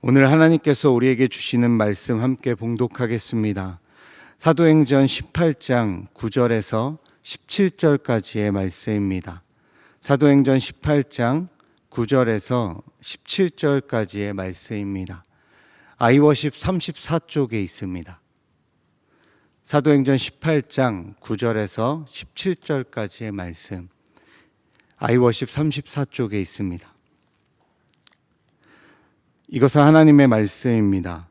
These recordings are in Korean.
오늘 하나님께서 우리에게 주시는 말씀 함께 봉독하겠습니다. 사도행전 18장 9절에서 17절까지의 말씀입니다. 사도행전 18장 9절에서 17절까지의 말씀입니다. 아이워십 34쪽에 있습니다. 사도행전 18장 9절에서 17절까지의 말씀, 아이워십 34쪽에 있습니다. 이것은 하나님의 말씀입니다.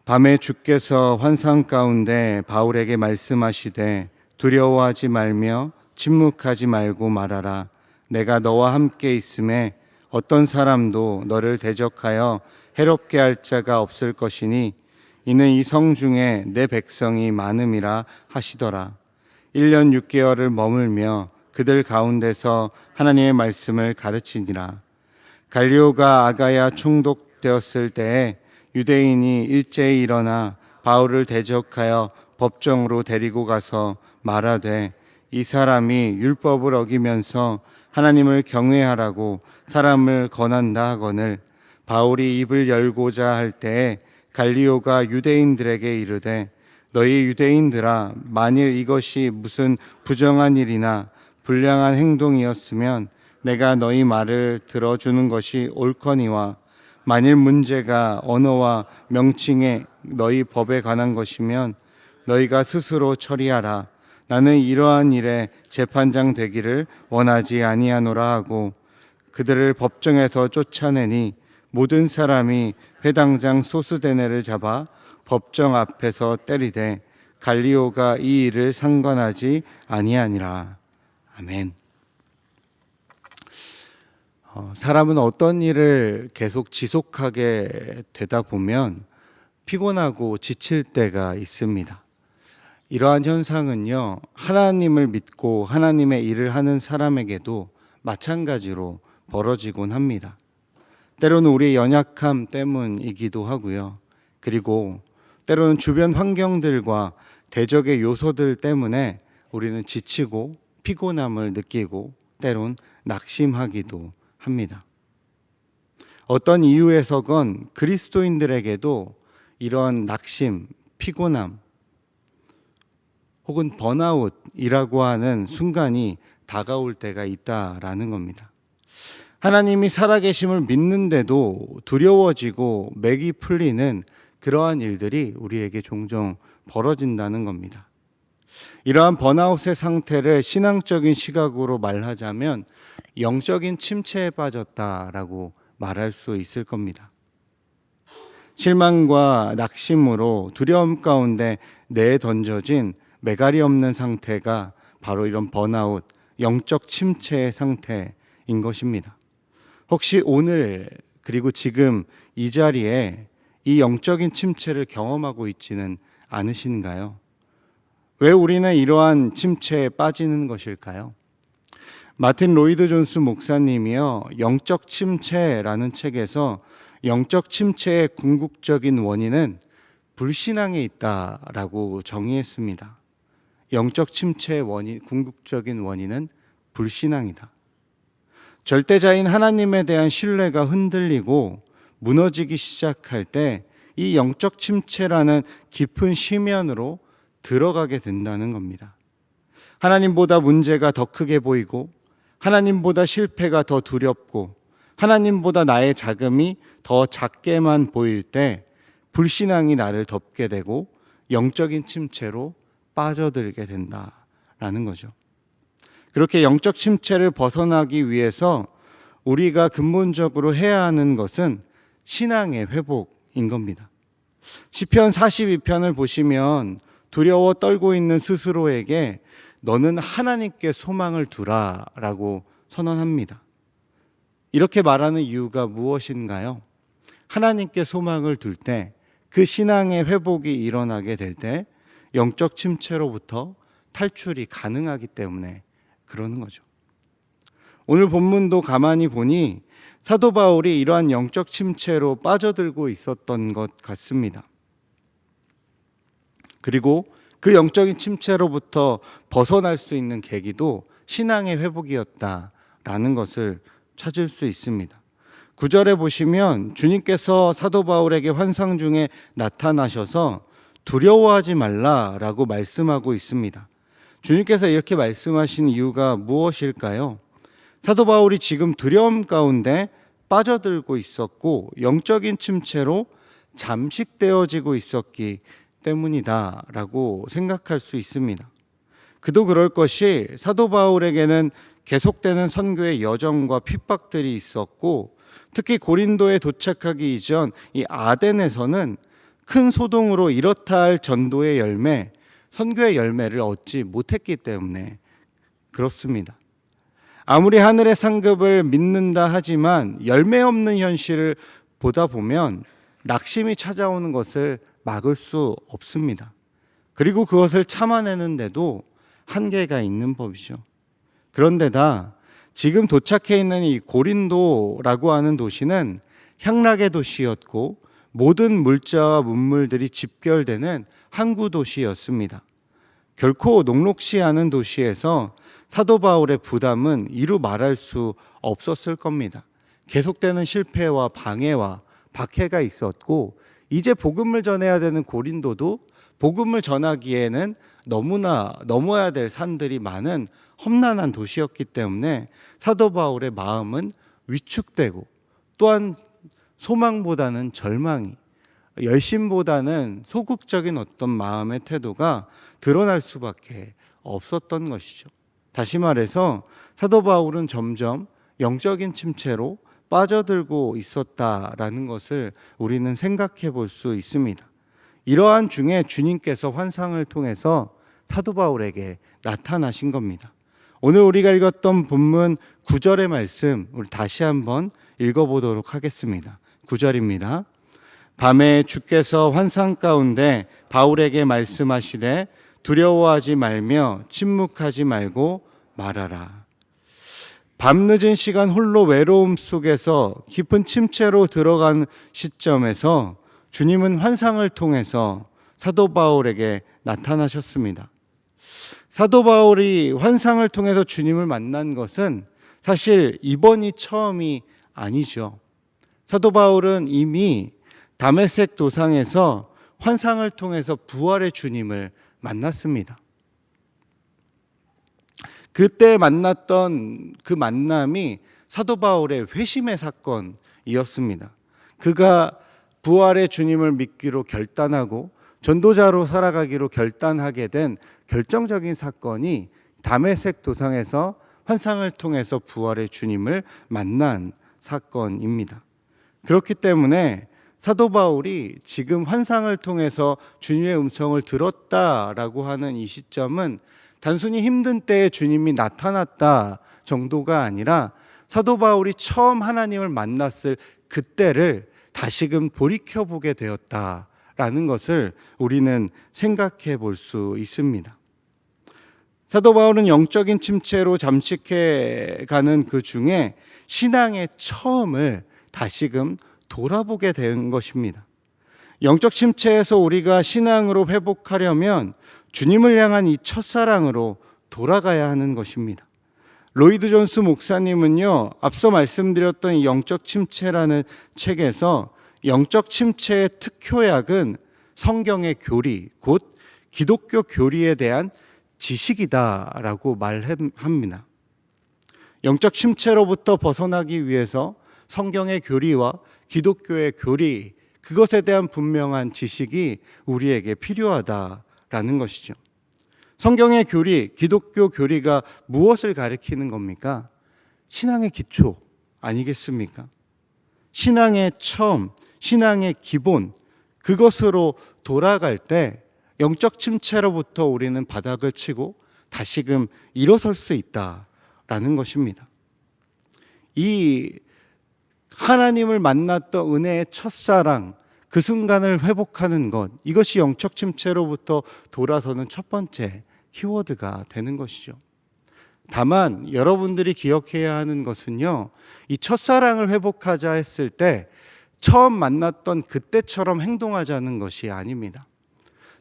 밤에 주께서 환상 가운데 바울에게 말씀하시되 두려워하지 말며 침묵하지 말고 말하라. 내가 너와 함께 있음에 어떤 사람도 너를 대적하여 해롭게 할 자가 없을 것이니 이는 이 성 중에 내 백성이 많음이라 하시더라. 1년 6개월을 머물며 그들 가운데서 하나님의 말씀을 가르치니라. 갈리오가 아가야 총독되었을 때에 유대인이 일제히 일어나 바울을 대적하여 법정으로 데리고 가서 말하되 이 사람이 율법을 어기면서 하나님을 경외하라고 사람을 권한다 하거늘 바울이 입을 열고자 할 때에 갈리오가 유대인들에게 이르되 너희 유대인들아, 만일 이것이 무슨 부정한 일이나 불량한 행동이었으면 내가 너희 말을 들어주는 것이 옳거니와 만일 문제가 언어와 명칭에 너희 법에 관한 것이면 너희가 스스로 처리하라. 나는 이러한 일에 재판장 되기를 원하지 아니하노라 하고 그들을 법정에서 쫓아내니 모든 사람이 회당장 소스데네를 잡아 법정 앞에서 때리되 갈리오가 이 일을 상관하지 아니하니라. 아멘. 사람은 어떤 일을 계속 지속하게 되다 보면 피곤하고 지칠 때가 있습니다. 이러한 현상은요, 하나님을 믿고 하나님의 일을 하는 사람에게도 마찬가지로 벌어지곤 합니다. 때로는 우리의 연약함 때문이기도 하고요. 그리고 때로는 주변 환경들과 대적의 요소들 때문에 우리는 지치고 피곤함을 느끼고 때론 낙심하기도 합니다. 어떤 이유에서건 그리스도인들에게도 이런 낙심, 피곤함 혹은 번아웃이라고 하는 순간이 다가올 때가 있다라는 겁니다. 하나님이 살아계심을 믿는데도 두려워지고 맥이 풀리는 그러한 일들이 우리에게 종종 벌어진다는 겁니다. 이러한 번아웃의 상태를 신앙적인 시각으로 말하자면 영적인 침체에 빠졌다라고 말할 수 있을 겁니다. 실망과 낙심으로 두려움 가운데 내던져진 매갈이 없는 상태가 바로 이런 번아웃, 영적 침체의 상태인 것입니다. 혹시 오늘 그리고 지금 이 자리에 이 영적인 침체를 경험하고 있지는 않으신가요? 왜 우리는 이러한 침체에 빠지는 것일까요? 마틴 로이드 존스 목사님이요, 영적 침체라는 책에서 영적 침체의 궁극적인 원인은 불신앙에 있다라고 정의했습니다. 영적 침체의 궁극적인 원인은 불신앙이다. 절대자인 하나님에 대한 신뢰가 흔들리고 무너지기 시작할 때 이 영적 침체라는 깊은 심연으로 들어가게 된다는 겁니다. 하나님보다 문제가 더 크게 보이고 하나님보다 실패가 더 두렵고 하나님보다 나의 자금이 더 작게만 보일 때 불신앙이 나를 덮게 되고 영적인 침체로 빠져들게 된다라는 거죠. 그렇게 영적 침체를 벗어나기 위해서 우리가 근본적으로 해야 하는 것은 신앙의 회복인 겁니다. 시편 42편을 보시면 두려워 떨고 있는 스스로에게 너는 하나님께 소망을 두라 라고 선언합니다. 이렇게 말하는 이유가 무엇인가요? 하나님께 소망을 둘 때 그 신앙의 회복이 일어나게 될 때 영적 침체로부터 탈출이 가능하기 때문에 그러는 거죠. 오늘 본문도 가만히 보니 사도 바울이 이러한 영적 침체로 빠져들고 있었던 것 같습니다. 그리고 그 영적인 침체로부터 벗어날 수 있는 계기도 신앙의 회복이었다라는 것을 찾을 수 있습니다. 9절에 보시면 주님께서 사도 바울에게 환상 중에 나타나셔서 두려워하지 말라라고 말씀하고 있습니다. 주님께서 이렇게 말씀하신 이유가 무엇일까요? 사도 바울이 지금 두려움 가운데 빠져들고 있었고 영적인 침체로 잠식되어지고 있었기 때문이다라고 생각할 수 있습니다. 그도 그럴 것이 사도 바울에게는 계속되는 선교의 여정과 핍박들이 있었고 특히 고린도에 도착하기 이전 이 아덴에서는 큰 소동으로 이렇다 할 전도의 열매, 선교의 열매를 얻지 못했기 때문에 그렇습니다. 아무리 하늘의 상급을 믿는다 하지만 열매 없는 현실을 보다 보면 낙심이 찾아오는 것을 막을 수 없습니다. 그리고 그것을 참아내는데도 한계가 있는 법이죠. 그런데다 지금 도착해 있는 이 고린도라고 하는 도시는 향락의 도시였고 모든 물자와 문물들이 집결되는 항구 도시였습니다. 결코 녹록지 않은 도시에서 사도 바울의 부담은 이루 말할 수 없었을 겁니다. 계속되는 실패와 방해와 박해가 있었고 이제 복음을 전해야 되는 고린도도 복음을 전하기에는 너무나 넘어야 될 산들이 많은 험난한 도시였기 때문에 사도 바울의 마음은 위축되고 또한 소망보다는 절망이, 열심보다는 소극적인 어떤 마음의 태도가 드러날 수밖에 없었던 것이죠. 다시 말해서 사도 바울은 점점 영적인 침체로 빠져들고 있었다라는 것을 우리는 생각해 볼 수 있습니다. 이러한 중에 주님께서 환상을 통해서 사도 바울에게 나타나신 겁니다. 오늘 우리가 읽었던 본문 9절의 말씀 우리 다시 한번 읽어보도록 하겠습니다. 9절입니다. 밤에 주께서 환상 가운데 바울에게 말씀하시되 두려워하지 말며 침묵하지 말고 말하라. 밤늦은 시간 홀로 외로움 속에서 깊은 침체로 들어간 시점에서 주님은 환상을 통해서 사도 바울에게 나타나셨습니다. 사도 바울이 환상을 통해서 주님을 만난 것은 사실 이번이 처음이 아니죠. 사도 바울은 이미 다메섹 도상에서 환상을 통해서 부활의 주님을 만났습니다. 그때 만났던 그 만남이 사도 바울의 회심의 사건이었습니다. 그가 부활의 주님을 믿기로 결단하고 전도자로 살아가기로 결단하게 된 결정적인 사건이 다메섹 도상에서 환상을 통해서 부활의 주님을 만난 사건입니다. 그렇기 때문에 사도 바울이 지금 환상을 통해서 주님의 음성을 들었다라고 하는 이 시점은 단순히 힘든 때에 주님이 나타났다 정도가 아니라 사도 바울이 처음 하나님을 만났을 그때를 다시금 돌이켜보게 되었다라는 것을 우리는 생각해 볼 수 있습니다. 사도 바울은 영적인 침체로 잠식해 가는 그 중에 신앙의 처음을 다시금 돌아보게 된 것입니다. 영적 침체에서 우리가 신앙으로 회복하려면 주님을 향한 이 첫사랑으로 돌아가야 하는 것입니다. 로이드 존스 목사님은요, 앞서 말씀드렸던 이 영적 침체라는 책에서 영적 침체의 특효약은 성경의 교리, 곧 기독교 교리에 대한 지식이다라고 말합니다. 영적 침체로부터 벗어나기 위해서 성경의 교리와 기독교의 교리, 그것에 대한 분명한 지식이 우리에게 필요하다라는 것이죠. 성경의 교리, 기독교 교리가 무엇을 가리키는 겁니까? 신앙의 기초 아니겠습니까? 신앙의 처음, 신앙의 기본, 그것으로 돌아갈 때 영적 침체로부터 우리는 바닥을 치고 다시금 일어설 수 있다라는 것입니다. 이 하나님을 만났던 은혜의 첫사랑, 그 순간을 회복하는 것, 이것이 영적 침체로부터 돌아서는 첫 번째 키워드가 되는 것이죠. 다만 여러분들이 기억해야 하는 것은요, 이 첫사랑을 회복하자 했을 때 처음 만났던 그때처럼 행동하자는 것이 아닙니다.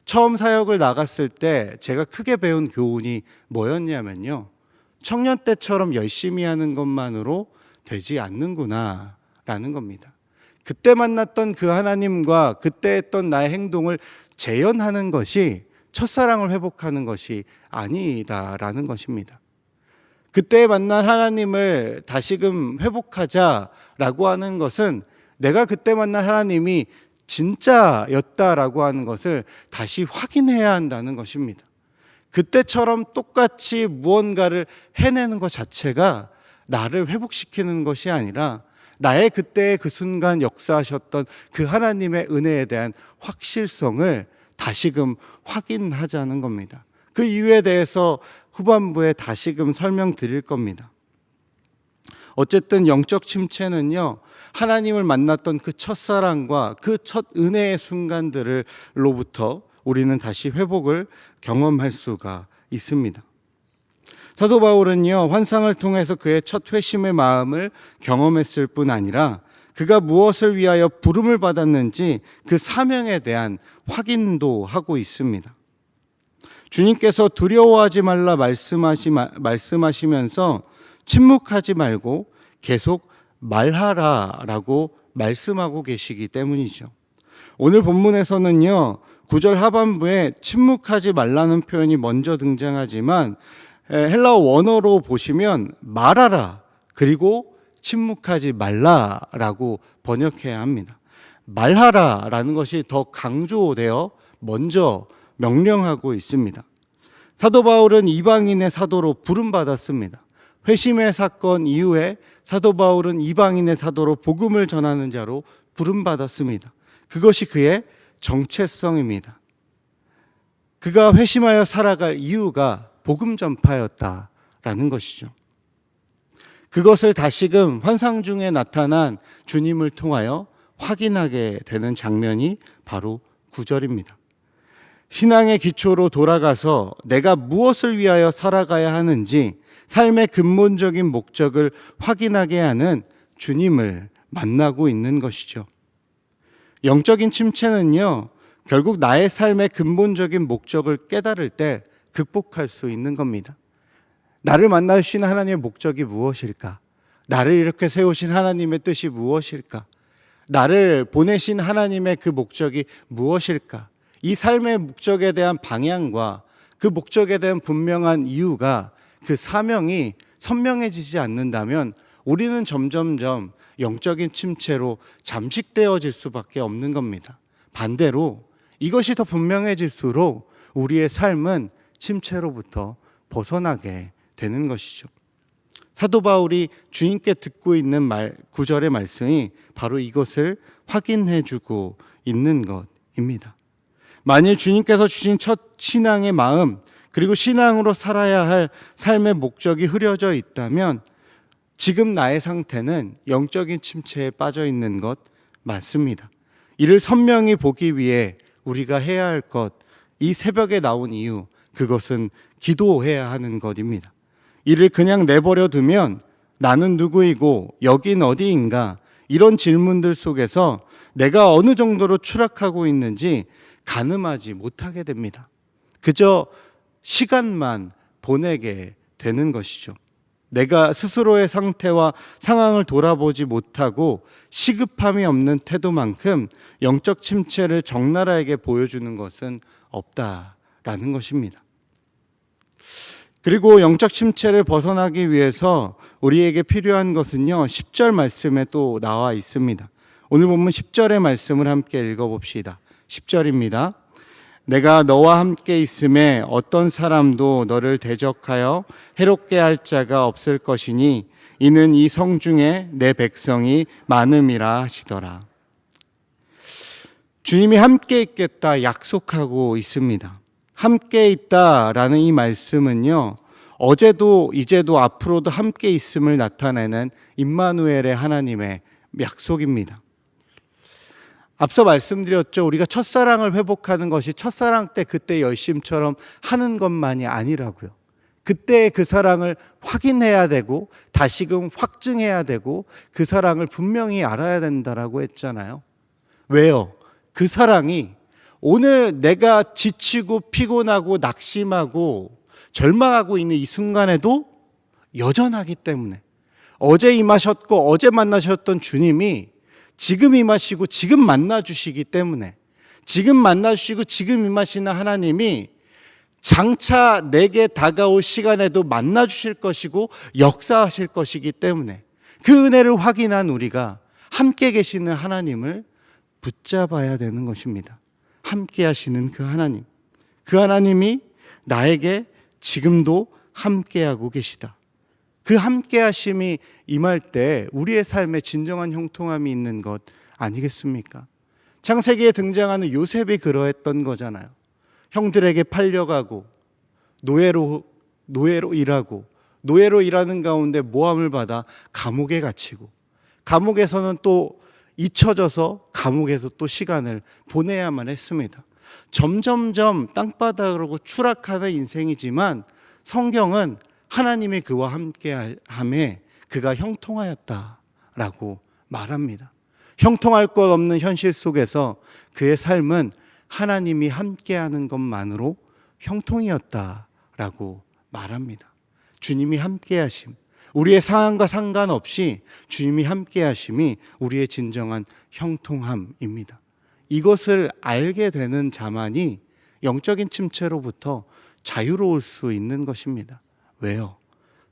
처음 사역을 나갔을 때 제가 크게 배운 교훈이 뭐였냐면요, 청년 때처럼 열심히 하는 것만으로 되지 않는구나 라는 겁니다. 그때 만났던 그 하나님과 그때 했던 나의 행동을 재현하는 것이 첫사랑을 회복하는 것이 아니다라는 것입니다. 그때 만난 하나님을 다시금 회복하자라고 하는 것은 내가 그때 만난 하나님이 진짜였다라고 하는 것을 다시 확인해야 한다는 것입니다. 그때처럼 똑같이 무언가를 해내는 것 자체가 나를 회복시키는 것이 아니라 나의 그때의 그 순간 역사하셨던 그 하나님의 은혜에 대한 확실성을 다시금 확인하자는 겁니다. 그 이유에 대해서 후반부에 다시금 설명드릴 겁니다. 어쨌든 영적 침체는요, 하나님을 만났던 그 첫사랑과 그 첫 은혜의 순간들로부터 우리는 다시 회복을 경험할 수가 있습니다. 사도 바울은요, 환상을 통해서 그의 첫 회심의 마음을 경험했을 뿐 아니라 그가 무엇을 위하여 부름을 받았는지 그 사명에 대한 확인도 하고 있습니다. 주님께서 두려워하지 말라 말씀하시면서 침묵하지 말고 계속 말하라라고 말씀하고 계시기 때문이죠. 오늘 본문에서는요, 9절 하반부에 침묵하지 말라는 표현이 먼저 등장하지만 헬라어 원어로 보시면 말하라 그리고 침묵하지 말라라고 번역해야 합니다. 말하라라는 것이 더 강조되어 먼저 명령하고 있습니다. 사도 바울은 이방인의 사도로 부름받았습니다. 회심의 사건 이후에 사도 바울은 이방인의 사도로 복음을 전하는 자로 부름받았습니다. 그것이 그의 정체성입니다. 그가 회심하여 살아갈 이유가 복음 전파였다라는 것이죠. 그것을 다시금 환상 중에 나타난 주님을 통하여 확인하게 되는 장면이 바로 9절입니다. 신앙의 기초로 돌아가서 내가 무엇을 위하여 살아가야 하는지 삶의 근본적인 목적을 확인하게 하는 주님을 만나고 있는 것이죠. 영적인 침체는요, 결국 나의 삶의 근본적인 목적을 깨달을 때 극복할 수 있는 겁니다. 나를 만나주신 하나님의 목적이 무엇일까? 나를 이렇게 세우신 하나님의 뜻이 무엇일까? 나를 보내신 하나님의 그 목적이 무엇일까? 이 삶의 목적에 대한 방향과 그 목적에 대한 분명한 이유가 그 사명이 선명해지지 않는다면 우리는 점점점 영적인 침체로 잠식되어질 수밖에 없는 겁니다. 반대로 이것이 더 분명해질수록 우리의 삶은 침체로부터 벗어나게 되는 것이죠. 사도 바울이 주님께 듣고 있는 9절의 말씀이 바로 이것을 확인해 주고 있는 것입니다. 만일 주님께서 주신 첫 신앙의 마음 그리고 신앙으로 살아야 할 삶의 목적이 흐려져 있다면 지금 나의 상태는 영적인 침체에 빠져 있는 것 맞습니다. 이를 선명히 보기 위해 우리가 해야 할 것, 이 새벽에 나온 이유, 그것은 기도해야 하는 것입니다. 이를 그냥 내버려 두면 나는 누구이고 여긴 어디인가 이런 질문들 속에서 내가 어느 정도로 추락하고 있는지 가늠하지 못하게 됩니다. 그저 시간만 보내게 되는 것이죠. 내가 스스로의 상태와 상황을 돌아보지 못하고 시급함이 없는 태도만큼 영적 침체를 적나라하게 보여주는 것은 없다라는 것입니다. 그리고 영적 침체를 벗어나기 위해서 우리에게 필요한 것은요, 10절 말씀에 또 나와 있습니다. 오늘 본문 10절의 말씀을 함께 읽어봅시다. 10절입니다. 내가 너와 함께 있음에 어떤 사람도 너를 대적하여 해롭게 할 자가 없을 것이니 이는 이 성중에 내 백성이 많음이라 하시더라. 주님이 함께 있겠다 약속하고 있습니다. 함께 있다라는 이 말씀은요, 어제도 이제도 앞으로도 함께 있음을 나타내는 임마누엘의 하나님의 약속입니다. 앞서 말씀드렸죠. 우리가 첫사랑을 회복하는 것이 첫사랑 때 그때 열심처럼 하는 것만이 아니라고요. 그때 그 사랑을 확인해야 되고 다시금 확증해야 되고 그 사랑을 분명히 알아야 된다라고 했잖아요. 왜요? 그 사랑이 오늘 내가 지치고 피곤하고 낙심하고 절망하고 있는 이 순간에도 여전하기 때문에, 어제 임하셨고 어제 만나셨던 주님이 지금 임하시고 지금 만나주시기 때문에, 지금 만나주시고 지금 임하시는 하나님이 장차 내게 다가올 시간에도 만나주실 것이고 역사하실 것이기 때문에 그 은혜를 확인한 우리가 함께 계시는 하나님을 붙잡아야 되는 것입니다. 함께 하시는 그 하나님, 그 하나님이 나에게 지금도 함께하고 계시다. 그 함께하심이 임할 때 우리의 삶에 진정한 형통함이 있는 것 아니겠습니까? 창세기에 등장하는 요셉이 그러했던 거잖아요. 형들에게 팔려가고 노예로 일하고, 노예로 일하는 가운데 모함을 받아 감옥에 갇히고, 감옥에서는 또 잊혀져서 감옥에서 또 시간을 보내야만 했습니다. 점점점 땅바닥으로 추락하는 인생이지만 성경은 하나님이 그와 함께함에 그가 형통하였다라고 말합니다. 형통할 것 없는 현실 속에서 그의 삶은 하나님이 함께하는 것만으로 형통이었다라고 말합니다. 주님이 함께하심, 우리의 상황과 상관없이 주님이 함께하심이 우리의 진정한 형통함입니다. 이것을 알게 되는 자만이 영적인 침체로부터 자유로울 수 있는 것입니다. 왜요?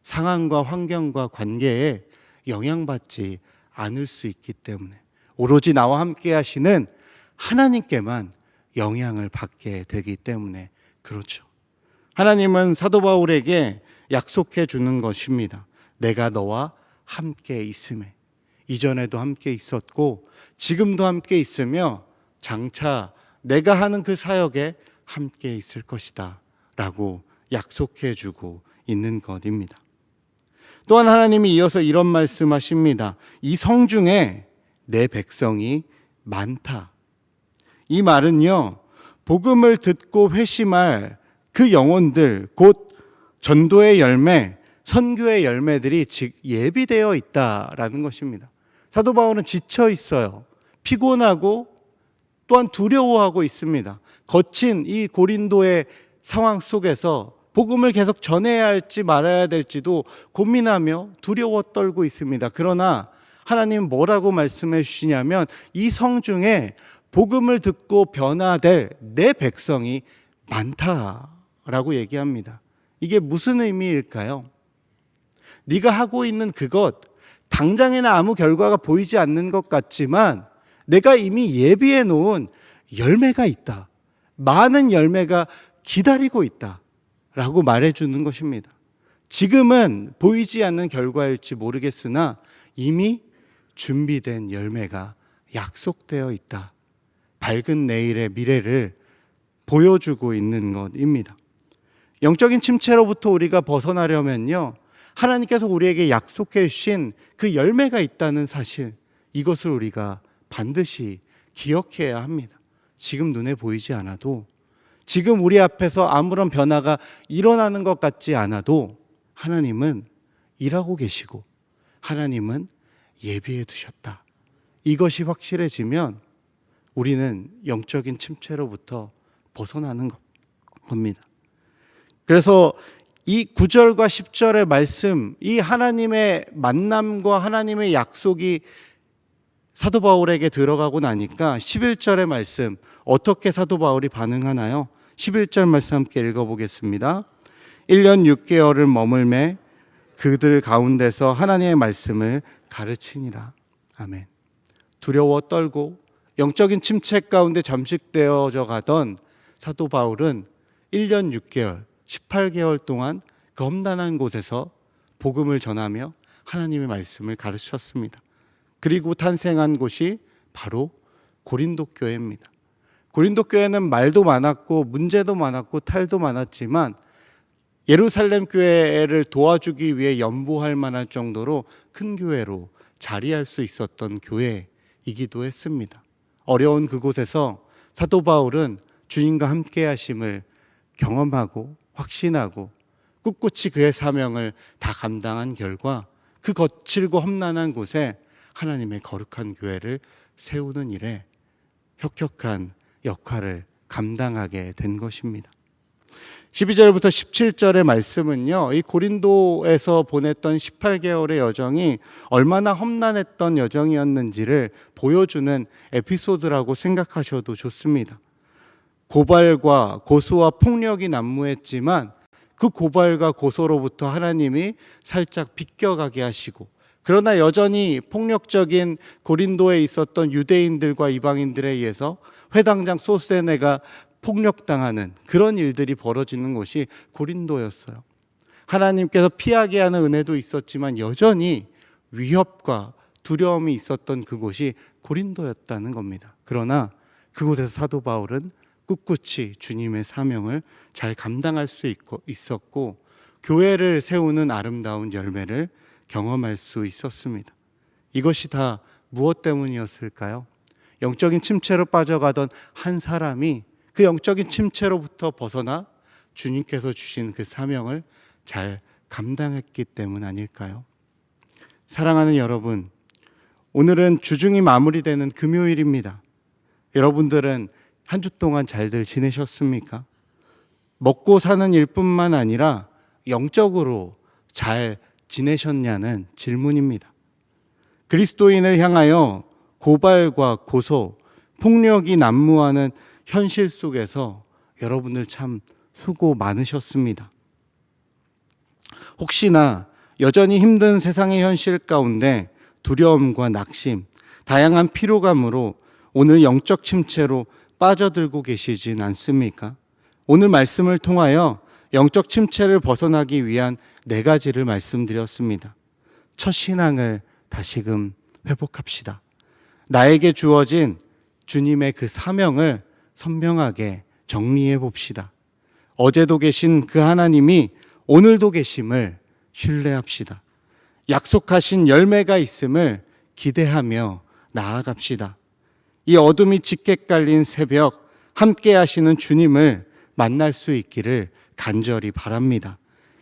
상황과 환경과 관계에 영향받지 않을 수 있기 때문에, 오로지 나와 함께 하시는 하나님께만 영향을 받게 되기 때문에 그렇죠. 하나님은 사도 바울에게 약속해 주는 것입니다. 내가 너와 함께 있음에, 이전에도 함께 있었고 지금도 함께 있으며 장차 내가 하는 그 사역에 함께 있을 것이다 라고 약속해 주고 있는 것입니다. 또한 하나님이 이어서 이런 말씀하십니다. 이 성중에 내 백성이 많다. 이 말은요, 복음을 듣고 회심할 그 영혼들, 곧 전도의 열매, 선교의 열매들이 즉 예비되어 있다라는 것입니다. 사도 바울은 지쳐 있어요. 피곤하고 또한 두려워하고 있습니다. 거친 이 고린도의 상황 속에서 복음을 계속 전해야 할지 말아야 될지도 고민하며 두려워 떨고 있습니다. 그러나 하나님 뭐라고 말씀해 주시냐면 이 성중에 복음을 듣고 변화될 내 백성이 많다라고 얘기합니다. 이게 무슨 의미일까요? 네가 하고 있는 그것, 당장에는 아무 결과가 보이지 않는 것 같지만 내가 이미 예비해 놓은 열매가 있다. 많은 열매가 기다리고 있다. 라고 말해주는 것입니다. 지금은 보이지 않는 결과일지 모르겠으나 이미 준비된 열매가 약속되어 있다. 밝은 내일의 미래를 보여주고 있는 것입니다. 영적인 침체로부터 우리가 벗어나려면요, 하나님께서 우리에게 약속해 주신 그 열매가 있다는 사실, 이것을 우리가 반드시 기억해야 합니다. 지금 눈에 보이지 않아도, 지금 우리 앞에서 아무런 변화가 일어나는 것 같지 않아도 하나님은 일하고 계시고 하나님은 예비해 두셨다. 이것이 확실해지면 우리는 영적인 침체로부터 벗어나는 겁니다. 그래서 이 9절과 10절의 말씀, 이 하나님의 만남과 하나님의 약속이 사도 바울에게 들어가고 나니까 11절의 말씀, 어떻게 사도 바울이 반응하나요? 11절 말씀 함께 읽어보겠습니다. 1년 6개월을 머물매 그들 가운데서 하나님의 말씀을 가르치니라. 아멘. 두려워 떨고 영적인 침체 가운데 잠식되어져 가던 사도 바울은 1년 6개월, 18개월 동안 그 험난한 곳에서 복음을 전하며 하나님의 말씀을 가르쳤습니다. 그리고 탄생한 곳이 바로 고린도 교회입니다. 고린도 교회는 말도 많았고 문제도 많았고 탈도 많았지만 예루살렘 교회를 도와주기 위해 연보할 만할 정도로 큰 교회로 자리할 수 있었던 교회이기도 했습니다. 어려운 그곳에서 사도 바울은 주님과 함께 하심을 경험하고 확신하고 꿋꿋이 그의 사명을 다 감당한 결과 그 거칠고 험난한 곳에 하나님의 거룩한 교회를 세우는 일에 혁혁한 역할을 감당하게 된 것입니다. 12절부터 17절의 말씀은요, 이 고린도에서 보냈던 18개월의 여정이 얼마나 험난했던 여정이었는지를 보여주는 에피소드라고 생각하셔도 좋습니다. 고발과 고소와 폭력이 난무했지만 그 고발과 고소로부터 하나님이 살짝 비껴가게 하시고, 그러나 여전히 폭력적인 고린도에 있었던 유대인들과 이방인들에 의해서 회당장 소스데네가 폭력당하는 그런 일들이 벌어지는 곳이 고린도였어요. 하나님께서 피하게 하는 은혜도 있었지만 여전히 위협과 두려움이 있었던 그곳이 고린도였다는 겁니다. 그러나 그곳에서 사도 바울은 꿋꿋이 주님의 사명을 잘 감당할 수 있었고, 교회를 세우는 아름다운 열매를 경험할 수 있었습니다. 이것이 다 무엇 때문이었을까요? 영적인 침체로 빠져가던 한 사람이 그 영적인 침체로부터 벗어나 주님께서 주신 그 사명을 잘 감당했기 때문 아닐까요? 사랑하는 여러분, 오늘은 주중이 마무리되는 금요일입니다. 여러분들은 한 주 동안 잘들 지내셨습니까? 먹고 사는 일뿐만 아니라 영적으로 잘 지내셨냐는 질문입니다. 그리스도인을 향하여 고발과 고소, 폭력이 난무하는 현실 속에서 여러분들 참 수고 많으셨습니다. 혹시나 여전히 힘든 세상의 현실 가운데 두려움과 낙심, 다양한 피로감으로 오늘 영적 침체로 빠져들고 계시진 않습니까? 오늘 말씀을 통하여 영적 침체를 벗어나기 위한 4가지를 말씀드렸습니다. 첫, 신앙을 다시금 회복합시다. 나에게 주어진 주님의 그 사명을 선명하게 정리해 봅시다. 어제도 계신 그 하나님이 오늘도 계심을 신뢰합시다. 약속하신 열매가 있음을 기대하며 나아갑시다. 이 어둠이 짙게 깔린 새벽, 함께 하시는 주님을 만날 수 있기를 간절히 바랍니다.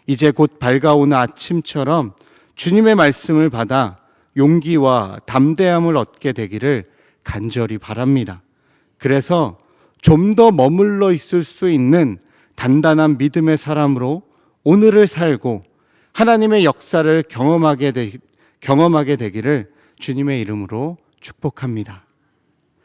이제 곧 밝아오는 아침처럼 주님의 말씀을 받아 용기와 담대함을 얻게 되기를 간절히 바랍니다. 그래서 좀 더 머물러 있을 수 있는 단단한 믿음의 사람으로 오늘을 살고 하나님의 역사를 경험하게 되기를 주님의 이름으로 축복합니다.